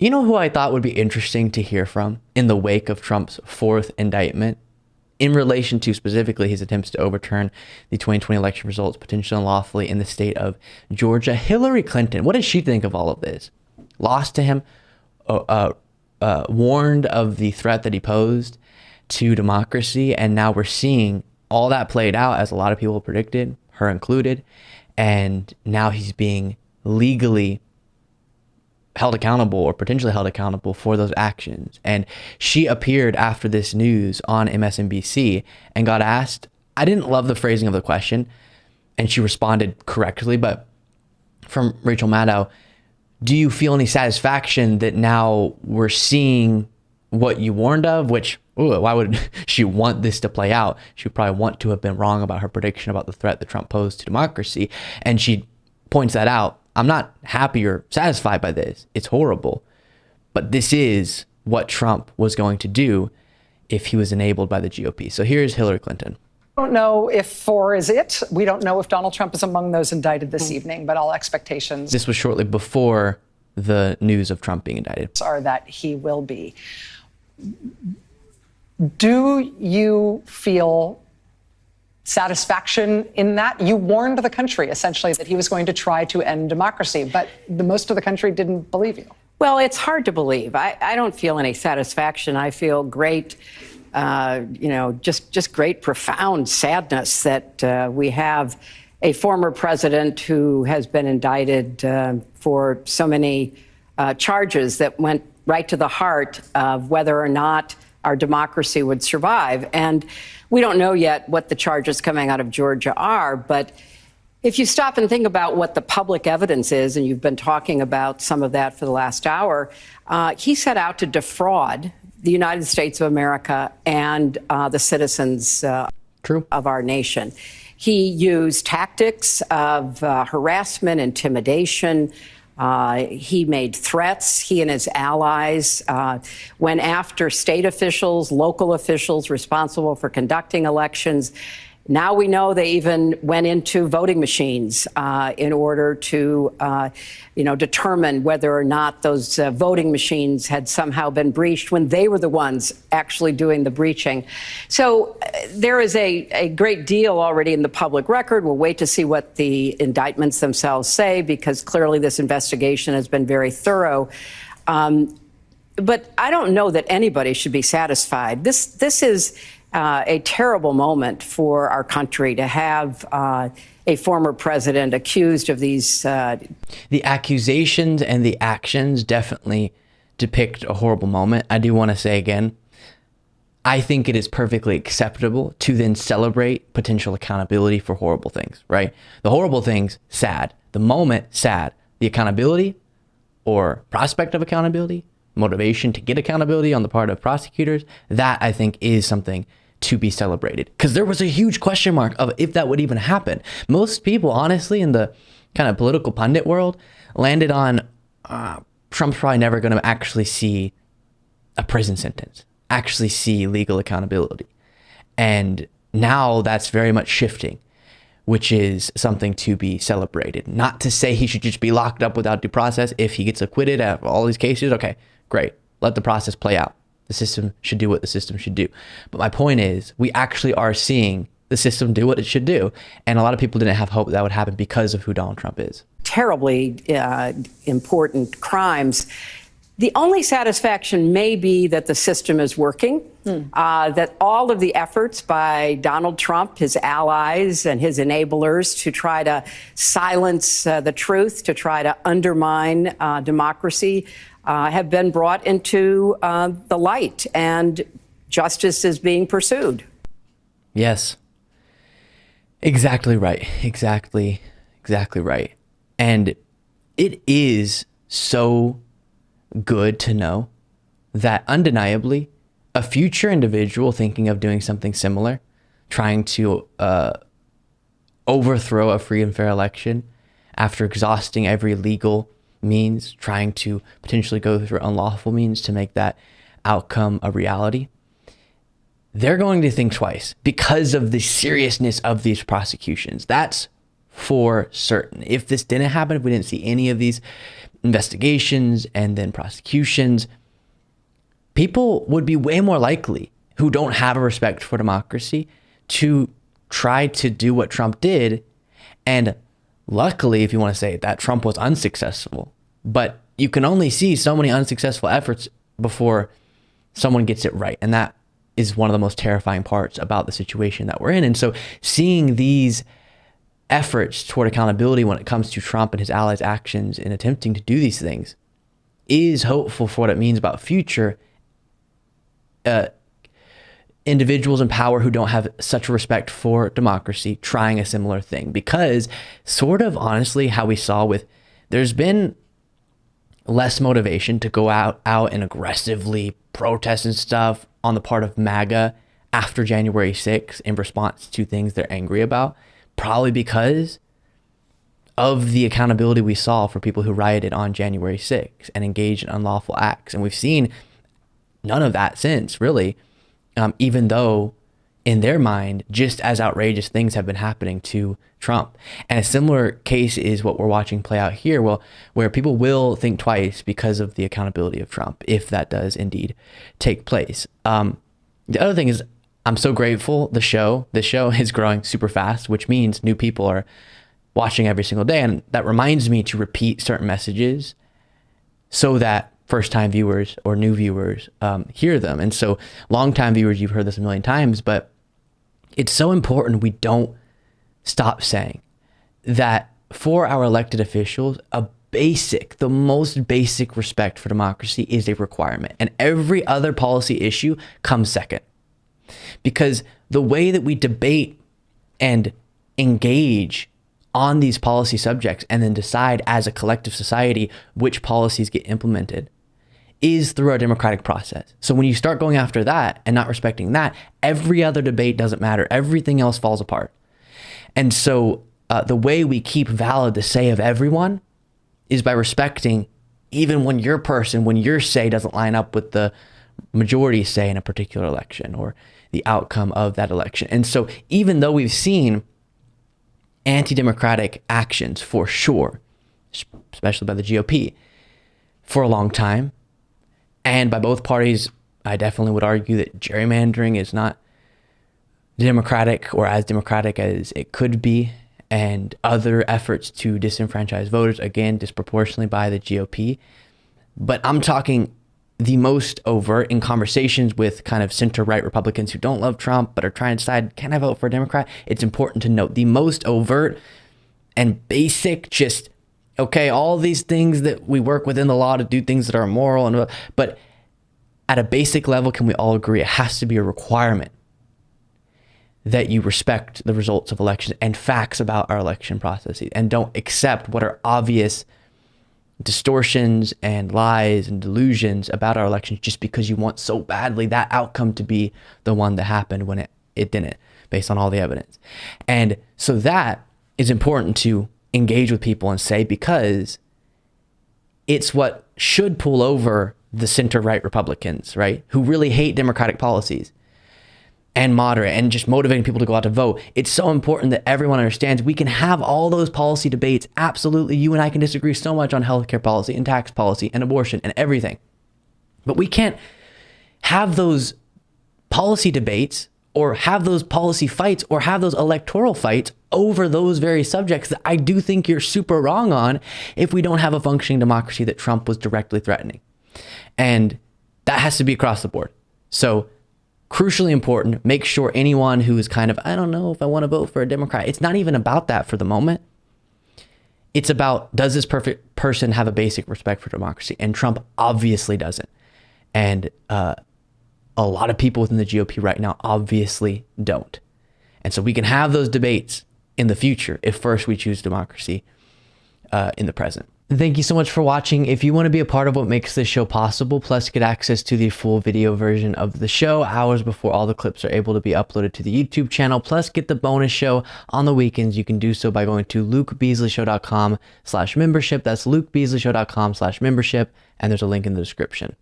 You know who I thought would be interesting to hear from in the wake of Trump's fourth indictment in relation to specifically his attempts to overturn the 2020 election results, potentially unlawfully in the state of Georgia? Hillary Clinton. What does she think of all of this? Lost to him, warned of the threat that he posed to democracy, and now we're seeing all that played out as a lot of people predicted, her included, and now he's being legally held accountable or potentially held accountable for those actions. And she appeared after this news on MSNBC and got asked, I didn't love the phrasing of the question, and she responded correctly, but from Rachel Maddow, do you feel any satisfaction that now we're seeing what you warned of? Which, why would she want this to play out? She would probably want to have been wrong about her prediction about the threat that Trump posed to democracy. And she points that out. I'm not happy or satisfied by this. It's horrible. But this is what Trump was going to do if he was enabled by the GOP. So here's Hillary Clinton. I don't know if four is it. We don't know if Donald Trump is among those indicted this evening, but all expectations. This was shortly before the news of Trump being indicted. Are that he will be. Do you feel satisfaction in that? You warned the country essentially that he was going to try to end democracy, but most of the country didn't believe you. Well, it's hard to believe. I don't feel any satisfaction. I feel great, just great, profound sadness that we have a former president who has been indicted for so many charges that went right to the heart of whether or not our democracy would survive. And we don't know yet what the charges coming out of Georgia are, but if you stop and think about what the public evidence is, and you've been talking about some of that for the last hour, he set out to defraud the United States of America and the citizens of our nation. He used tactics of harassment, intimidation. He made threats. He and his allies went after state officials, local officials responsible for conducting elections. Now we know they even went into voting machines in order to, determine whether or not those voting machines had somehow been breached when they were the ones actually doing the breaching. So there is a great deal already in the public record. We'll wait to see what the indictments themselves say, because clearly this investigation has been very thorough. But I don't know that anybody should be satisfied. This is a terrible moment for our country to have a former president accused of these. The accusations and the actions definitely depict a horrible moment. I do want to say again, I think it is perfectly acceptable to then celebrate potential accountability for horrible things, right? The horrible things, sad. The moment, sad. The accountability or prospect of accountability, motivation to get accountability on the part of prosecutors, that I think is something to be celebrated, because there was a huge question mark of if that would even happen. Most people, honestly, in the kind of political pundit world, landed on Trump's probably never going to actually see a prison sentence, actually see legal accountability. And now that's very much shifting, which is something to be celebrated. Not to say he should just be locked up without due process. If he gets acquitted of all these cases, okay, great. Let the process play out. The system should do what the system should do. But my point is, we actually are seeing the system do what it should do. And a lot of people didn't have hope that would happen because of who Donald Trump is. Terribly important crimes. The only satisfaction may be that the system is working, that all of the efforts by Donald Trump, his allies, and his enablers to try to silence the truth, to try to undermine democracy, have been brought into the light, and justice is being pursued. Yes. Exactly right. Exactly right. And it is so good to know that undeniably a future individual thinking of doing something similar, trying to overthrow a free and fair election after exhausting every legal means, trying to potentially go through unlawful means to make that outcome a reality, they're going to think twice because of the seriousness of these prosecutions. That's for certain. If this didn't happen, if we didn't see any of these investigations and then prosecutions, people would be way more likely, who don't have a respect for democracy, to try to do what Trump did. And luckily, if you want to say that, Trump was unsuccessful. But you can only see so many unsuccessful efforts before someone gets it right. And that is one of the most terrifying parts about the situation that we're in. And so seeing these efforts toward accountability when it comes to Trump and his allies' actions in attempting to do these things is hopeful for what it means about future individuals in power who don't have such a respect for democracy trying a similar thing. Because sort of honestly, how we saw with, there's been less motivation to go out and aggressively protest and stuff on the part of MAGA after January 6th in response to things they're angry about, probably because of the accountability we saw for people who rioted on January 6th and engaged in unlawful acts. And we've seen none of that since, really, even though in their mind, just as outrageous things have been happening to Trump. And a similar case is what we're watching play out here, well, where people will think twice because of the accountability of Trump, if that does indeed take place. The other thing is, I'm so grateful the show is growing super fast, which means new people are watching every single day. And that reminds me to repeat certain messages so that first-time viewers or new viewers hear them. And so long-time viewers, you've heard this a million times, but it's so important we don't stop saying that for our elected officials, the most basic respect for democracy is a requirement. And every other policy issue comes second. Because the way that we debate and engage on these policy subjects and then decide as a collective society which policies get implemented is through our democratic process. So when you start going after that and not respecting that, every other debate doesn't matter. Everything else falls apart. And so the way we keep valid the say of everyone is by respecting even when your say doesn't line up with the majority say in a particular election or the outcome of that election. And so even though we've seen anti-democratic actions for sure, especially by the GOP, for a long time, and by both parties, I definitely would argue that gerrymandering is not democratic or as democratic as it could be, and other efforts to disenfranchise voters, again, disproportionately by the GOP. But I'm talking the most overt in conversations with kind of center-right Republicans who don't love Trump but are trying to decide, can I vote for a Democrat? It's important to note the most overt and basic, just, okay, all these things that we work within the law to do things that are immoral, but at a basic level, can we all agree it has to be a requirement that you respect the results of elections and facts about our election processes and don't accept what are obvious distortions and lies and delusions about our elections just because you want so badly that outcome to be the one that happened when it didn't, based on all the evidence. And so that is important to engage with people and say, because it's what should pull over the center-right Republicans, right, who really hate democratic policies, and moderate and just motivating people to go out to vote. It's so important that everyone understands we can have all those policy debates. Absolutely. You and I can disagree so much on healthcare policy and tax policy and abortion and everything. But we can't have those policy debates or have those policy fights or have those electoral fights over those very subjects that I do think you're super wrong on if we don't have a functioning democracy that Trump was directly threatening. And that has to be across the board. So crucially important, make sure anyone who is kind of, I don't know if I want to vote for a Democrat, it's not even about that for the moment. It's about, does this perfect person have a basic respect for democracy? And Trump obviously doesn't. And a lot of people within the GOP right now obviously don't. And so we can have those debates in the future if first we choose democracy in the present. Thank you so much for watching. If you want to be a part of what makes this show possible, plus get access to the full video version of the show hours before all the clips are able to be uploaded to the YouTube channel, plus get the bonus show on the weekends, you can do so by going to lukebeasleyshow.com/membership. That's lukebeasleyshow.com/membership. And there's a link in the description.